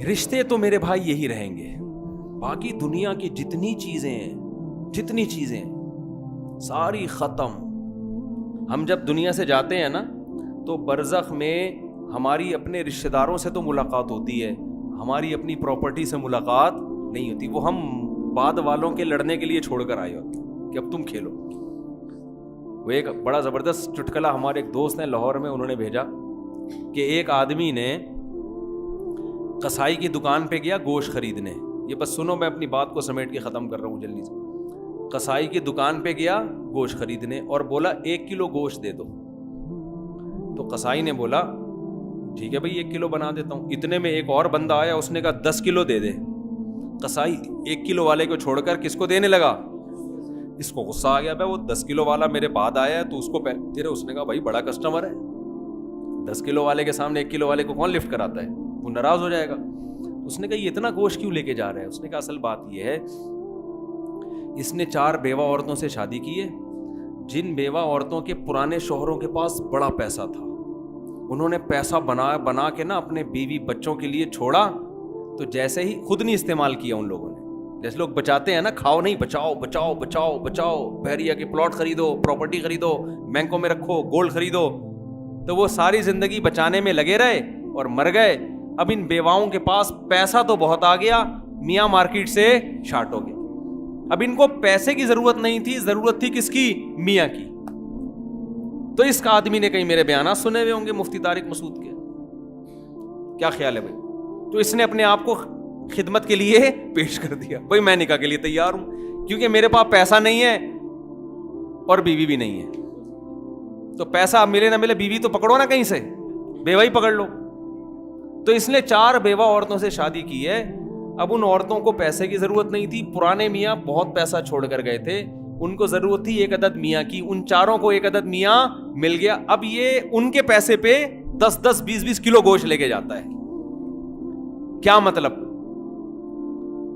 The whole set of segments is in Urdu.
رشتے تو میرے بھائی یہی رہیں گے, باقی دنیا کی جتنی چیزیں ساری ختم. ہم جب دنیا سے جاتے ہیں نا تو برزخ میں ہماری اپنے رشتہ داروں سے تو ملاقات ہوتی ہے, ہماری اپنی پراپرٹی سے ملاقات نہیں ہوتی. وہ ہم بعد والوں کے لڑنے کے لیے چھوڑ کر آئے ہوتے کہ اب تم کھیلو. وہ ایک بڑا زبردست چٹکلا ہمارے ایک دوست ہیں لاہور میں, انہوں نے بھیجا کہ ایک آدمی نے قصائی کی دکان پہ گیا گوشت خریدنے. یہ بس سنو, میں اپنی بات کو سمیٹ کے ختم کر رہا ہوں جلدی سے. قصائی کی دکان پہ گیا گوشت خریدنے اور بولا 1 کلو گوشت دے دو. تو قصائی نے بولا ٹھیک ہے بھائی 1 کلو بنا دیتا ہوں. اتنے میں ایک اور بندہ آیا, اس نے کہا 10 کلو دے دے. قصائی 1 کلو والے کو چھوڑ کر کس کو دینے لگا؟ اس کو غصہ آ گیا, بھائی وہ 10 کلو والا میرے بعد آیا ہے تو اس کو تیرے. اس نے کہا بھائی بڑا کسٹمر ہے, 10 کلو والے کے سامنے 1 کلو والے کو کون لفٹ کراتا ہے, وہ ناراض ہو جائے گا. اس نے کہا یہ اتنا گوشت کیوں لے کے جا رہا ہے؟ اس نے کہا اصل بات یہ ہے, اس نے 4 بیوہ عورتوں سے شادی کی ہے, جن بیوہ عورتوں کے پرانے شوہروں کے پاس بڑا پیسہ تھا, انہوں نے پیسہ بنا کے نا اپنے بیوی بچوں کے لیے چھوڑا, تو جیسے ہی خود نہیں استعمال کیا ان لوگوں نے. جیسے لوگ بچاتے ہیں نا, کھاؤ نہیں, بچاؤ بچاؤ بچاؤ بچاؤ, بحریہ کے پلاٹ خریدو, پراپرٹی خریدو, بینکوں میں رکھو, گولڈ خریدو. تو وہ ساری زندگی بچانے میں لگے رہے اور مر گئے. اب ان بیواؤں کے پاس پیسہ تو بہت آ گیا, میاں مارکیٹ سے شارٹ ہو گئے. اب ان کو پیسے کی ضرورت نہیں تھی, ضرورت تھی کس کی؟ میاں کی. تو اس کا آدمی نے کہیں میرے بیانات سنے ہوئے ہوں گے مفتی طارق مسعود کے, کیا خیال ہے بھائی؟ تو اس نے اپنے آپ کو خدمت کے لیے پیش کر دیا, بھائی میں نکاح کے لیے تیار ہوں, کیونکہ میرے پاس پیسہ نہیں ہے اور بیوی بھی نہیں ہے. تو پیسہ ملے نہ ملے, بیوی تو پکڑو نا کہیں سے, بیوہ ہی پکڑ لو. تو اس نے 4 بیوہ عورتوں سے شادی کی ہے. اب ان عورتوں کو پیسے کی ضرورت نہیں تھی, پرانے میاں بہت پیسہ چھوڑ کر گئے تھے, ان کو ضرورت تھی 1 عدد میاں کی. ان 4 کو 1 عدد میاں مل گیا. اب یہ ان کے پیسے پہ 10-10 20-20 کلو گوشت لے کے جاتا ہے. کیا مطلب؟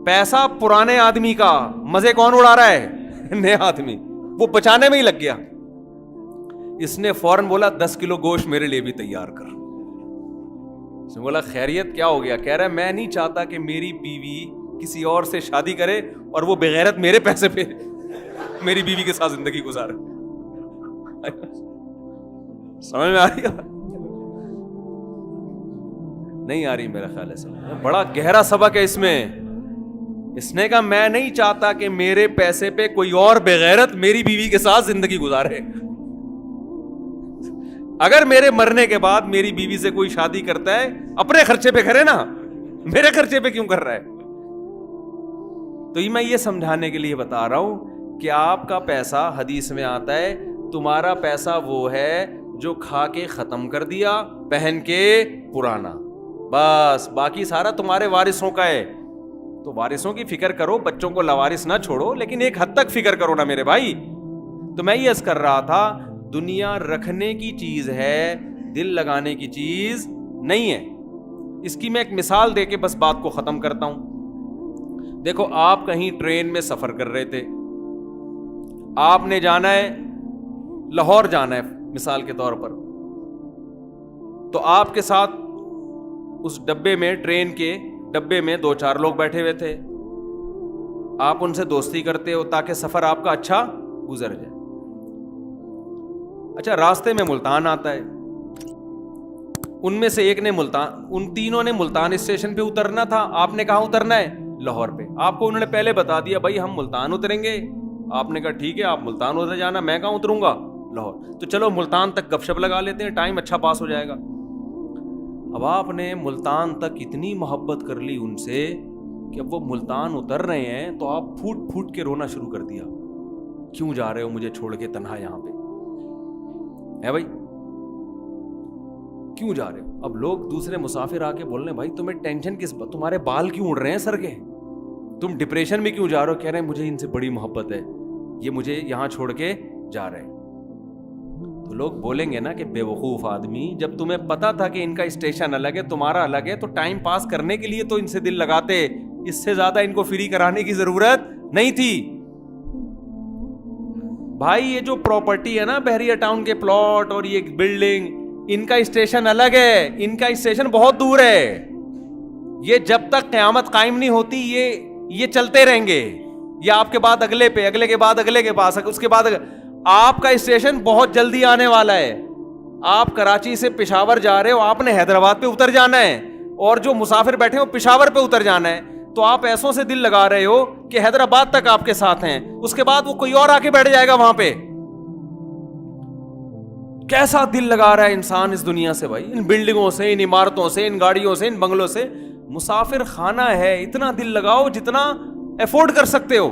پیسہ پرانے آدمی کا, مزے کون اڑا رہا ہے؟ نیا آدمی, وہ بچانے میں ہی لگ گیا. اس نے فوراً بولا 10 کلو گوشت میرے لیے بھی تیار کر. اس نے بولا خیریت کیا ہو گیا؟ کہہ رہا ہے میں نہیں چاہتا کہ میری بیوی کسی اور سے شادی کرے اور وہ بغیرت میرے پیسے پہ میری بیوی کے ساتھ زندگی گزارے. سمجھ میں آ رہی ہے؟ نہیں آ رہی میرا خیال ہے. بڑا گہرا سبق ہے اس میں. اس نے کہا میں نہیں چاہتا کہ میرے پیسے پہ کوئی اور بغیرت میری بیوی کے ساتھ زندگی گزارے. اگر میرے مرنے کے بعد میری بیوی سے کوئی شادی کرتا ہے اپنے خرچے پہ کرے نا, میرے خرچے پہ کیوں کر رہا ہے؟ تو میں یہ سمجھانے کے لیے بتا رہا ہوں کہ آپ کا پیسہ, حدیث میں آتا ہے تمہارا پیسہ وہ ہے جو کھا کے ختم کر دیا, پہن کے پرانا, بس باقی سارا تمہارے وارثوں کا ہے. تو وارثوں کی فکر کرو, بچوں کو لاوارث نہ چھوڑو, لیکن ایک حد تک فکر کرو نا میرے بھائی. تو میں یہ عرض کر رہا تھا, دنیا رکھنے کی چیز ہے, دل لگانے کی چیز نہیں ہے. اس کی میں ایک مثال دے کے بس بات کو ختم کرتا ہوں. دیکھو آپ کہیں ٹرین میں سفر کر رہے تھے, آپ نے جانا ہے لاہور جانا ہے مثال کے طور پر, تو آپ کے ساتھ اس ڈبے میں, ٹرین کے ڈبے میں 2-4 لوگ بیٹھے ہوئے تھے. آپ ان سے دوستی کرتے ہو تاکہ سفر آپ کا اچھا گزر جائے. اچھا راستے میں ملتان آتا ہے, ان میں سے ایک نے ملتان, ان تینوں نے ملتان اسٹیشن پہ اترنا تھا. آپ نے کہاں اترنا ہے؟ لاہور پہ. آپ کو انہوں نے پہلے بتا دیا بھائی ہم ملتان اتریں گے. آپ نے کہا ٹھیک ہے آپ ملتان اتر جانا, میں کہاں اتروں گا؟ لاہور. تو چلو ملتان تک گپ شپ لگا لیتے ہیں, ٹائم اچھا پاس ہو جائے گا. اب آپ نے ملتان تک اتنی محبت کر لی ان سے کہ اب وہ ملتان اتر رہے ہیں تو آپ پھوٹ پھوٹ کے رونا شروع کر دیا, کیوں جا رہے ہو مجھے چھوڑ کے تنہا یہاں پہ, ہے بھائی کیوں جا رہے ہو؟ اب لوگ دوسرے مسافر آ کے بول رہے ہیں بھائی تمہیں ٹینشن کس بات, تمہارے بال کیوں اڑ رہے ہیں سر کے, تم ڈپریشن میں کیوں جا رہے ہو؟ کہہ رہے ہیں مجھے ان سے بڑی محبت ہے, یہ مجھے یہاں چھوڑ کے جا رہے ہیں. تو لوگ بولیں گے نا کہ بے وقوف آدمی, جب تمہیں پتا تھا کہ ان کا اسٹیشن الگ ہے تمہارا الگ ہے, تو ٹائم پاس کرنے کے لیے تو ان سے دل لگاتے, اس سے زیادہ ان کو فری کرانے کی ضرورت نہیں تھی. بھائی یہ جو پراپرٹی ہے نا بحریہ ٹاؤن کے پلاٹ اور یہ بلڈنگ, ان کا اسٹیشن الگ ہے, ان کا اسٹیشن بہت دور ہے. یہ جب تک قیامت قائم نہیں ہوتی یہ چلتے رہیں گے. یہ آپ کے بعد اگلے پہ, اگلے کے بعد اگلے کے پاس, اس کے بعد آپ کا اسٹیشن بہت جلدی آنے والا ہے. آپ کراچی سے پشاور جا رہے ہو, آپ نے حیدرآباد پہ اتر جانا ہے, اور جو مسافر بیٹھے ہو پشاور پہ اتر جانا ہے. تو آپ ایسوں سے دل لگا رہے ہو کہ حیدرآباد تک آپ کے ساتھ ہیں, اس کے بعد وہ کوئی اور آ کے بیٹھ جائے گا وہاں پہ. کیسا دل لگا رہا ہے انسان اس دنیا سے بھائی, ان بلڈنگوں سے, ان عمارتوں سے, ان گاڑیوں سے, ان بنگلوں سے. مسافر خانہ ہے, اتنا دل لگاؤ جتنا افورڈ کر سکتے ہو.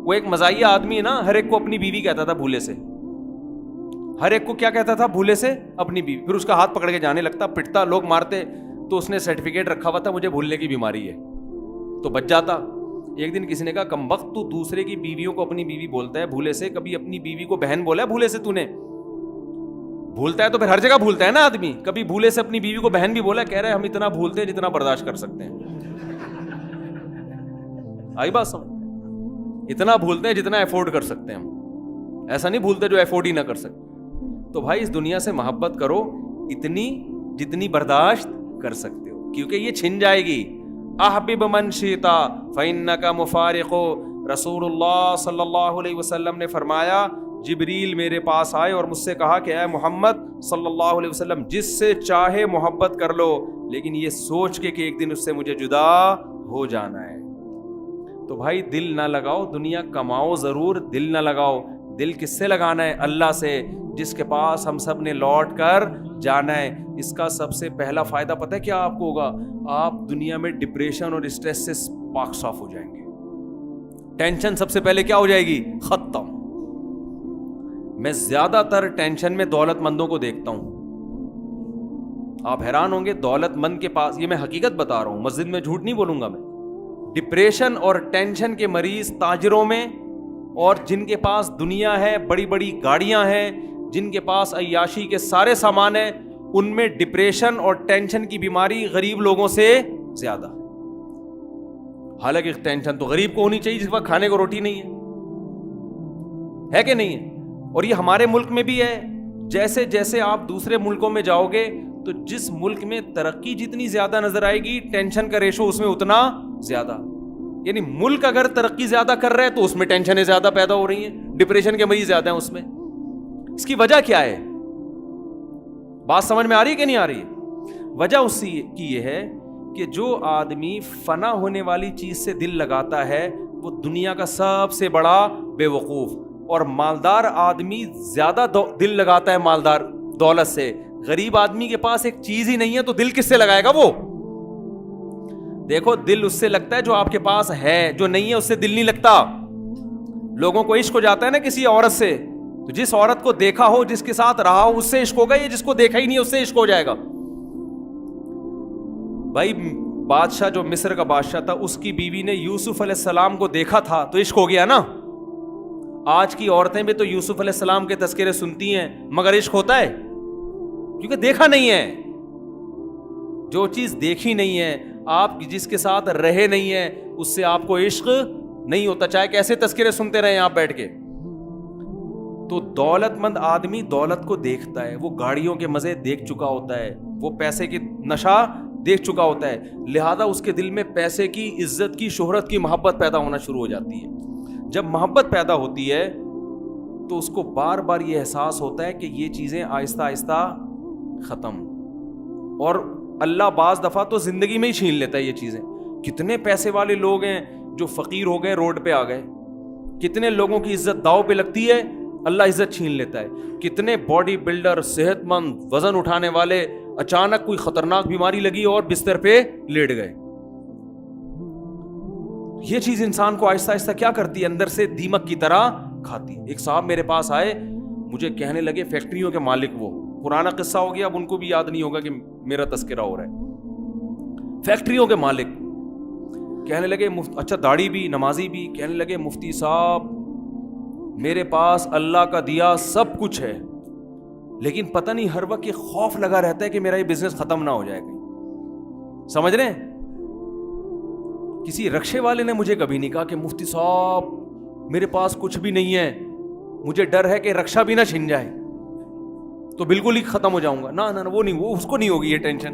وہ ایک مزاحیہ آدمی ہے نا, ہر ایک کو اپنی بیوی کہتا تھا بھولے سے. ہر ایک کو کیا کہتا تھا؟ بھولے سے اپنی بیوی. پھر اس کا ہاتھ پکڑ کے جانے لگتا, پٹتا, لوگ مارتے, تو اس نے سرٹیفکیٹ رکھا ہوا تھا مجھے بھولنے کی بیماری ہے, تو بچ جاتا. ایک دن کسی نے کہا کمبخت تو دوسرے کی بیویوں کو اپنی بیوی بولتا ہے بھولے سے, کبھی اپنی بیوی کو بہن بولا ہے بھولے سے؟ تو نے بھولتا ہے تو پھر ہر جگہ بھولتا ہے نا آدمی. کبھی بھولے سے اپنی بیوی کو بہن بھی بولا؟ کہہ رہے ہم اتنا بھولتے ہیں جتنا برداشت کر سکتے ہیں. آئی بات سمجھ؟ اتنا بھولتے ہیں جتنا افورڈ کر سکتے ہیں ہم, ایسا نہیں بھولتے جو افورڈ ہی نہ کر سکتے. تو بھائی اس دنیا سے محبت کرو اتنی جتنی برداشت کر سکتے ہو, کیونکہ یہ چھن جائے گی. احبب من شئتا فانک مفارق. رسول اللہ صلی اللہ علیہ وسلم نے فرمایا جبریل میرے پاس آئے اور مجھ سے کہا کہ اے محمد صلی اللہ علیہ وسلم جس سے چاہے محبت کر لو, لیکن یہ سوچ کے کہ ایک دن اس سے مجھے جدا ہو جانا ہے. تو بھائی دل نہ لگاؤ, دنیا کماؤ ضرور, دل نہ لگاؤ. دل کس سے لگانا ہے؟ اللہ سے, جس کے پاس ہم سب نے لوٹ کر جانا ہے. اس کا سب سے پہلا فائدہ پتہ ہے کیا آپ کو ہوگا؟ آپ دنیا میں ڈپریشن اور اسٹریس سے پاک صاف ہو جائیں گے. ٹینشن سب سے پہلے کیا ہو جائے گی؟ ختم. میں زیادہ تر ٹینشن میں دولت مندوں کو دیکھتا ہوں. آپ حیران ہوں گے, دولت مند کے پاس, یہ میں حقیقت بتا رہا ہوں, مسجد میں جھوٹ نہیں بولوں گا میں, ڈپریشن اور ٹینشن کے مریض تاجروں میں, اور جن کے پاس دنیا ہے, بڑی بڑی گاڑیاں ہیں, جن کے پاس عیاشی کے سارے سامان ہیں, ان میں ڈپریشن اور ٹینشن کی بیماری غریب لوگوں سے زیادہ. حالانکہ ٹینشن تو غریب کو ہونی چاہیے جس وقت کھانے کو روٹی نہیں ہے کہ نہیں ہے؟ اور یہ ہمارے ملک میں بھی ہے. جیسے جیسے آپ دوسرے ملکوں میں جاؤ گے تو جس ملک میں ترقی جتنی زیادہ نظر آئے گی, ٹینشن کا ریشو اس میں اتنا زیادہ. یعنی ملک اگر ترقی زیادہ کر رہا ہے تو اس میں ٹینشنیں زیادہ پیدا ہو رہی ہیں, ڈپریشن کے مریض زیادہ ہیں اس میں. اس کی وجہ کیا ہے؟ بات سمجھ میں آ رہی ہے کہ نہیں آ رہی ہے؟ وجہ اس کی یہ ہے کہ جو آدمی فنا ہونے والی چیز سے دل لگاتا ہے وہ دنیا کا سب سے بڑا بے وقوف. اور مالدار آدمی زیادہ دل لگاتا ہے مالدار دولت سے. غریب آدمی کے پاس ایک چیز ہی نہیں ہے تو دل کس سے لگائے گا وہ؟ دیکھو دل اس سے لگتا ہے جو آپ کے پاس ہے, جو نہیں ہے اس سے دل نہیں لگتا. لوگوں کو عشق ہو جاتا ہے نا کسی عورت سے, تو جس عورت کو دیکھا ہو, جس کے ساتھ رہا ہو, اس سے عشق ہوگا, یہ جس کو دیکھا ہی نہیں اس سے عشق ہو جائے گا. بھائی بادشاہ جو مصر کا بادشاہ تھا, اس کی بیوی نے یوسف علیہ السلام کو دیکھا تھا تو عشق ہو گیا نا. آج کی عورتیں بھی تو یوسف علیہ السلام کے تذکرے سنتی ہیں مگر عشق ہوتا ہے کیونکہ دیکھا نہیں ہے. جو چیز دیکھی نہیں ہے, آپ جس کے ساتھ رہے نہیں ہیں, اس سے آپ کو عشق نہیں ہوتا, چاہے کیسے تذکرے سنتے رہیں آپ بیٹھ کے. تو دولت مند آدمی دولت کو دیکھتا ہے, وہ گاڑیوں کے مزے دیکھ چکا ہوتا ہے, وہ پیسے کی نشہ دیکھ چکا ہوتا ہے, لہذا اس کے دل میں پیسے کی, عزت کی, شہرت کی محبت پیدا ہونا شروع ہو جاتی ہے. جب محبت پیدا ہوتی ہے تو اس کو بار بار یہ احساس ہوتا ہے کہ یہ چیزیں آہستہ آہستہ ختم. اور اللہ بعض دفعہ تو زندگی میں ہی چھین لیتا ہے یہ چیزیں. کتنے پیسے والے لوگ ہیں جو فقیر ہو گئے, روڈ پہ آ گئے. کتنے لوگوں کی عزت داؤ پہ لگتی ہے, اللہ عزت چھین لیتا ہے. کتنے باڈی بلڈر, صحت مند, وزن اٹھانے والے, اچانک کوئی خطرناک بیماری لگی اور بستر پہ لیٹ گئے. یہ چیز انسان کو آہستہ آہستہ کیا کرتی ہے, اندر سے دیمک کی طرح کھاتی. ایک صاحب میرے پاس آئے, مجھے کہنے لگے فیکٹریوں کے مالک, وہ پرانا قصہ ہو گیا, اب ان کو بھی یاد نہیں ہوگا کہ میرا تذکرہ ہو رہا ہے. فیکٹریوں کے مالک کہنے لگے, اچھا داڑھی بھی, نمازی بھی, کہنے لگے مفتی صاحب میرے پاس اللہ کا دیا سب کچھ ہے, لیکن پتہ نہیں ہر وقت یہ خوف لگا رہتا ہے کہ میرا یہ بزنس ختم نہ ہو جائے گا. سمجھ رہے ہیں؟ کسی رکشے والے نے مجھے کبھی نہیں کہا کہ مفتی صاحب میرے پاس کچھ بھی نہیں ہے, مجھے ڈر ہے کہ رکشہ بھی نہ چھن جائے تو بالکل ہی ختم ہو جاؤں گا. نہ وہ نہیں, وہ اس کو نہیں ہوگی یہ ٹینشن.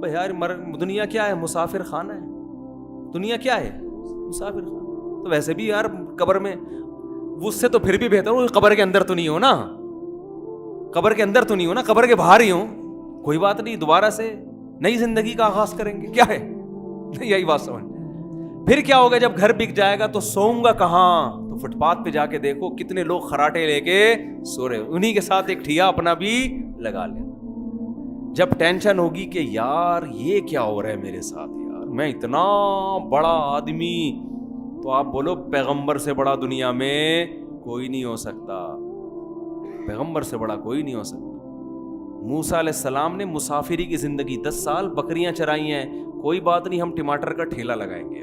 بھائی یار دنیا کیا ہے؟ مسافر خانہ ہے. دنیا کیا ہے؟ مسافر خانہ. تو ویسے بھی یار قبر میں اس سے تو پھر بھی بہتر ہو قبر کے اندر تو نہیں ہو نا, قبر کے اندر تو نہیں ہو نا, قبر کے باہر ہی ہو. کوئی بات نہیں, دوبارہ سے نئی زندگی کا آغاز کریں گے. کیا ہے یہی بات سمجھ. پھر کیا ہوگا جب گھر بک جائے گا تو سوؤں گا کہاں؟ تو فٹ پاتھ پہ جا کے دیکھو کتنے لوگ خراٹے لے کے سو رہے, انہی کے ساتھ ایک ٹھیا اپنا بھی لگا لے. جب ٹینشن ہوگی کہ یار یہ کیا ہو رہا ہے میرے ساتھ, یار میں اتنا بڑا آدمی, تو آپ بولو پیغمبر سے بڑا دنیا میں کوئی نہیں ہو سکتا, پیغمبر سے بڑا کوئی نہیں ہو سکتا. موسیٰ علیہ السلام نے مسافری کی زندگی 10 سال بکریاں چرائی ہیں, کوئی بات نہیں ہم ٹماٹر کا ٹھیلا لگائیں گے.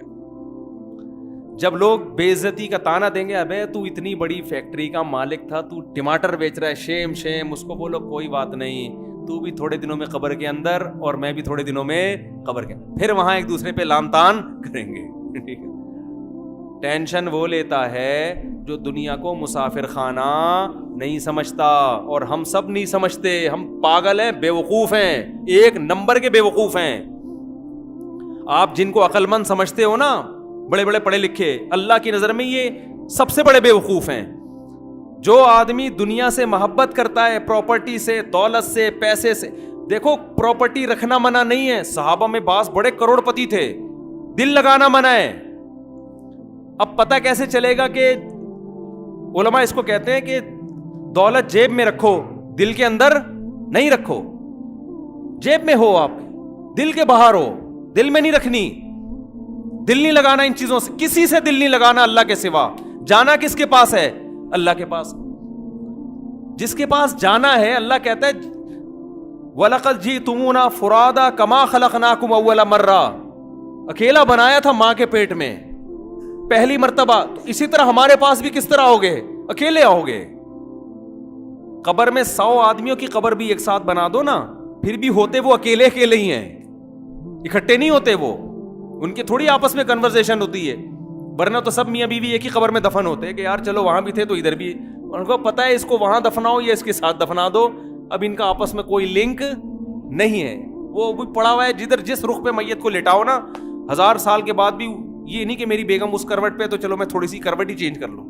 جب لوگ بے عزتی کا تانا دیں گے, ابے تو اتنی بڑی فیکٹری کا مالک تھا, تو ٹماٹر بیچ رہا ہے, شیم شیم, اس کو بولو کوئی بات نہیں, تو بھی تھوڑے دنوں میں قبر کے اندر اور میں بھی تھوڑے دنوں میں قبر کے اندر, پھر وہاں ایک دوسرے پہ لام تان کریں گے. ٹینشن وہ لیتا ہے جو دنیا کو مسافر خانہ نہیں سمجھتا, اور ہم سب نہیں سمجھتے. ہم پاگل ہیں, بے وقوف ہیں, ایک نمبر کے بے وقوف ہیں. آپ جن کو عقل مند سمجھتے ہو نا, بڑے بڑے پڑھے لکھے, اللہ کی نظر میں یہ سب سے بڑے بے وقوف ہیں. جو آدمی دنیا سے محبت کرتا ہے, پراپرٹی سے, دولت سے, پیسے سے, دیکھو پراپرٹی رکھنا منع نہیں ہے, صحابہ میں بعض بڑے کروڑ پتی تھے, دل لگانا منع ہے. اب پتہ کیسے چلے گا کہ علماء اس کو کہتے ہیں کہ دولت جیب میں رکھو, دل کے اندر نہیں رکھو. جیب میں ہو آپ, دل کے باہر ہو, دل میں نہیں رکھنی, دل نہیں لگانا ان چیزوں سے, کسی سے دل نہیں لگانا اللہ کے سوا. جانا کس کے پاس ہے؟ اللہ کے پاس. جس کے پاس جانا ہے, اللہ کہتا ہے وَلَقَدْ جِئْتُمُونَا فُرَادَا كَمَا خَلَقْنَاكُمْ أَوَّلَ مَرَّةٍ, اکیلا بنایا تھا ماں کے پیٹ میں پہلی مرتبہ, تو اسی طرح ہمارے پاس بھی کس طرح آؤ گے؟ اکیلے آؤ گے. قبر میں 100 آدمیوں کی قبر بھی ایک ساتھ بنا دو نا, پھر بھی ہوتے وہ اکیلے اکیلے ہی ہیں, اکٹھے نہیں ہوتے. وہ ان کی تھوڑی آپس میں کنورسیشن ہوتی ہے, ورنہ تو سب میاں بیوی ایک ہی قبر میں دفن ہوتے ہیں کہ یار چلو وہاں بھی تھے تو ادھر بھی, ان کو پتا ہے اس کو وہاں دفناؤ یا اس کے ساتھ دفنا دو, اب ان کا آپس میں کوئی لنک نہیں ہے. وہ بھی پڑا ہوا ہے, جدھر جس رخ پہ میت کو لٹاؤ نا, 1000 سال کے بعد بھی یہ نہیں کہ میری بیگم اس کروٹ پہ تو چلو میں تھوڑی سی کروٹ ہی چینج کر لوں.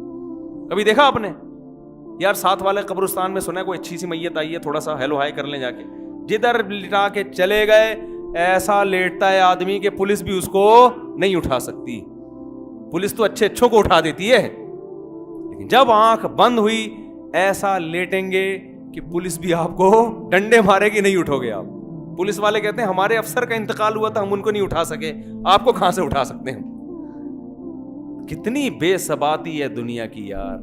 کبھی دیکھا آپ نے یار ساتھ والے قبرستان میں سنا ہے کوئی اچھی سی میت آئی ہے, تھوڑا سا ہیلو ہائی کر لیں جا کے, جدھر لٹا کے چلے گئے ایسا لیٹتا ہے آدمی کہ پولیس بھی اس کو نہیں اٹھا سکتی. پولیس تو اچھے اچھوں کو اٹھا دیتی ہے, لیکن جب آنکھ بند ہوئی ایسا لیٹیں گے کہ پولیس بھی آپ کو ڈنڈے مارے گی, نہیں اٹھو گے آپ. پولیس والے کہتے ہیں ہمارے افسر کا انتقال ہوا تھا, ہم ان کو نہیں اٹھا سکے, آپ کو کہاں سے اٹھا سکتے ہیں. کتنی بے ثباتی ہے دنیا کی یار,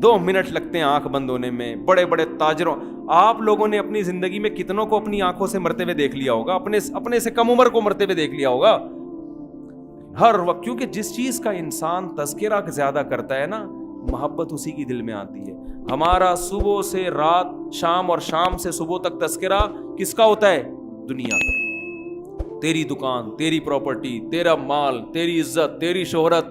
2 منٹ لگتے ہیں آنکھ بند ہونے میں. بڑے بڑے تاجروں, آپ لوگوں نے اپنی زندگی میں کتنوں کو اپنی آنکھوں سے مرتے ہوئے دیکھ لیا ہوگا, اپنے سے کم عمر کو مرتے ہوئے دیکھ لیا ہوگا ہر وقت. کیونکہ جس چیز کا انسان تذکرہ زیادہ کرتا ہے نا, محبت اسی کی دل میں آتی ہے. ہمارا صبح سے رات, شام اور شام سے صبح تک تذکرہ کس کا ہوتا ہے؟ دنیا کا. تیری دکان, تیری پراپرٹی, تیرا مال, تیری عزت, تیری شہرت,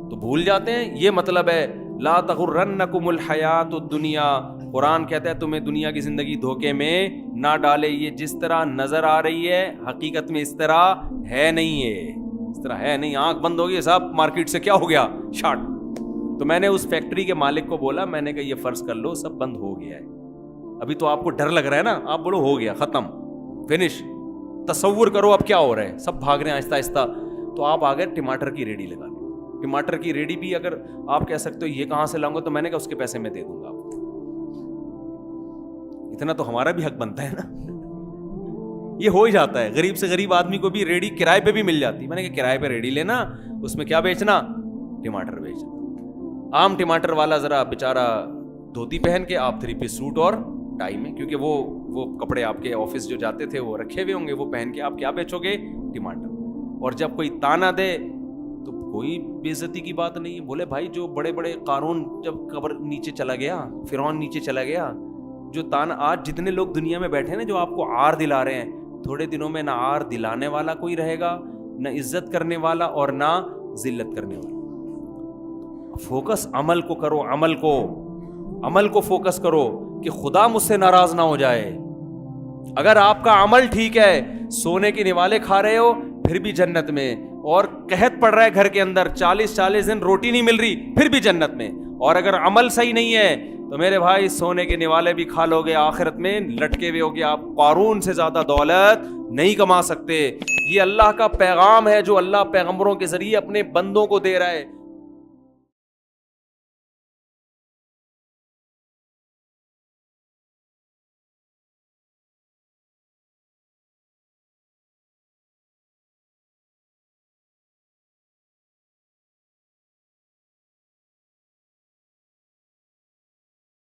تو بھول جاتے ہیں. یہ مطلب ہے لا تغرنکم الحیات الدنیا. قرآن کہتا ہے تمہیں دنیا کی زندگی دھوکے میں نہ ڈالے, یہ جس طرح نظر آ رہی ہے حقیقت میں اس طرح ہے نہیں ہے, اس طرح ہے نہیں. آنکھ بند ہوگی صاحب, مارکیٹ سے کیا ہو گیا, شارٹ. تو میں نے اس فیکٹری کے مالک کو بولا, میں نے کہا یہ فرض کر لو سب بند ہو گیا ہے, ابھی تو آپ کو ڈر لگ رہا ہے نا, آپ بولو ہو گیا, ختم, فنش. تصور کرو اب کیا ہو رہا ہے, سب بھاگ رہے ہیں آہستہ آہستہ. تو آپ آ گئے ٹماٹر کی ریڈی لگا لیں. ٹماٹر کی ریڈی بھی اگر آپ کہہ سکتے ہو یہ کہاں سے لاؤں گا, تو میں نے کہا اس کے پیسے میں دے دوں گا آپ کو. اتنا تو ہمارا بھی حق بنتا ہے نا. یہ ہو ہی جاتا ہے, غریب سے غریب آدمی کو بھی ریڈی کرائے پہ بھی مل جاتی. میں نے کہا کرائے پہ ریڈی لینا, اس میں کیا بیچنا, ٹماٹر بیچنا. عام ٹماٹر والا ذرا بیچارہ دھوتی پہن کے, آپ 3 پیس سوٹ اور ٹائی میں, کیونکہ وہ کپڑے آپ کے آفس جو جاتے تھے وہ رکھے ہوئے ہوں گے, وہ پہن کے آپ کیا بیچو گے, ٹماٹر. اور جب کوئی تانا دے تو کوئی بے عزتی کی بات نہیں ہے. بولے بھائی جو بڑے بڑے قارون جب قبر نیچے چلا گیا, فرعون نیچے چلا گیا, جو تانا آج جتنے لوگ دنیا میں بیٹھے نا جو آپ کو عار دلا رہے ہیں, تھوڑے دنوں میں نہ عار دلانے والا کوئی رہے گا, نہ عزت کرنے والا اور نہ ذلت کرنے والا. فوکس عمل کو کرو, عمل کو فوکس کرو کہ خدا مجھ سے ناراض نہ ہو جائے. اگر آپ کا عمل ٹھیک ہے, سونے کے نوالے کھا رہے ہو پھر بھی جنت میں, اور قحط پڑ رہا ہے گھر کے اندر, 40 دن روٹی نہیں مل رہی پھر بھی جنت میں. اور اگر عمل صحیح نہیں ہے تو میرے بھائی سونے کے نوالے بھی کھا لو گے, آخرت میں لٹکے ہوئے ہوگے, آپ قارون سے زیادہ دولت نہیں کما سکتے. یہ اللہ کا پیغام ہے جو اللہ پیغمبروں کے ذریعے اپنے بندوں کو دے رہا ہے.